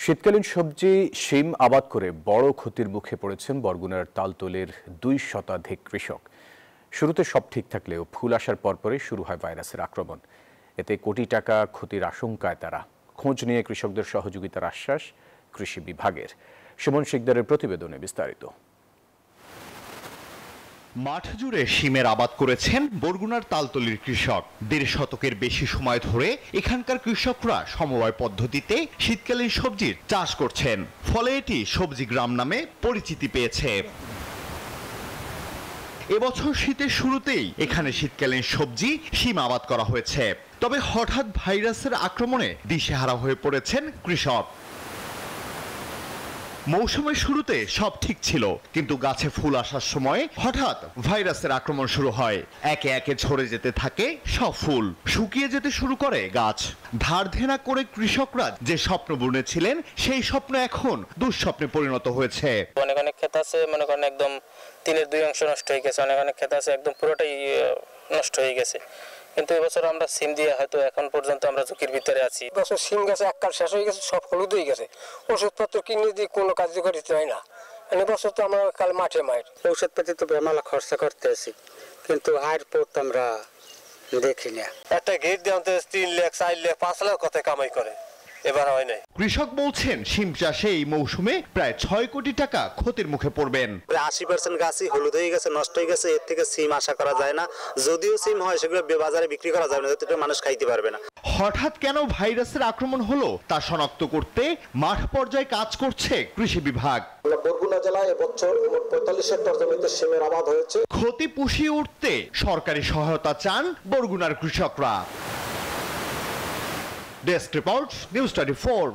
শীতকালীন সবজি শিম আবাদ করে বড় ক্ষতির মুখে পড়েছেন বরগুনার তালতলীর 2 শতাধিক কৃষক। শুরুতে সব ঠিক থাকলেও ফুল আসার পরপরই শুরু হয় ভাইরাসের আক্রমণ। এতে কোটি টাকা ক্ষতির আশঙ্কায় তারা। খোঁজ নিয়ে কৃষকদের সহযোগিতার আশ্বাস কৃষি বিভাগের। সুমন শিকদারের প্রতিবেদনে বিস্তারিত। মাঠ জুড়ে শিমের আবাদ করেছেন বরগুনার তালতলীর কৃষক। 1.5 শতকের বেশি সময় ধরে এখানকার কৃষকরা সমবায় পদ্ধতিতে শীতকালীন সবজির চাষ করছেন, ফলে এটি সবজি গ্রাম নামে পরিচিতি পেয়েছে। এবছর শীতের শুরুতেই এখানে শীতকালীন সবজি শিম আবাদ করা হয়েছে। তবে হঠাৎ ভাইরাসের আক্রমণে দিশেহারা হয়ে পড়েছেন কৃষক। মৌসুমের শুরুতে সব ঠিক ছিল, কিন্তু গাছে ফুল আসার সময় হঠাৎ ভাইরাসের আক্রমণ শুরু হয়। একে একে ঝরে যেতে থাকে সব ফুল, শুকিয়ে যেতে শুরু করে গাছ। ধার ধার করে কৃষকরা যে স্বপ্ন বুনেছিলেন সেই স্বপ্ন এখন দুঃস্বপ্নে পরিণত হয়েছে। অনেক ক্ষেত আছে মনে করেন একদম 3/2 অংশ নষ্ট হয়ে গেছে, অনেক ক্ষেত আছে একদম পুরোটাই নষ্ট হয়ে গেছে। কিন্তু এবছর আমরা সিম দিয়ে হয়তো এখন পর্যন্ত আমরা ঝুঁকির ভিতরে আছি। এবছর সিম গাছে এককাল শেষ হয়ে গেছে, সব হলুদ হয়ে গেছে। ওষুধপত্র কিনে দিয়ে কোনো কার্যকারিতা হয় না। এবছর তো আমরা কাল মাঠে ঔষধপাতি তো বেমালা খরচা করতে আছি, কিন্তু আর পড়তে আমরা দেখি না। একটা গেট দিয়ে 3 লাখ 4 লাখ 5 লাখ কত কামাই করে, এবার হয় নাই। কৃষক বলছেন শিম চাষে এই মৌসুমে প্রায় 6 কোটি টাকা ক্ষতির মুখে পড়বেন। 80% গাছই হলুদ হয়ে গেছে, নষ্ট হয়ে গেছে। এর থেকে সিম আশা করা যায় না। যদিও সিম হয় সেগুলো বাজারে বিক্রি করা যাবে না, যাতে মানুষ খাইতে পারবে না। হঠাৎ কেন ভাইরাসের আক্রমণ হলো তা শনাক্ত করতে মাঠ পর্যায়ে কাজ করছে কৃষি বিভাগ। বরগুনা জেলায় এবছর 45 হেক্টর জমিতে শিমের আবাদ হয়েছে। ক্ষতি পুষিয়ে উঠতে সরকারি সহায়তা চান বরগুনার কৃষকরা। Desk report, news 24।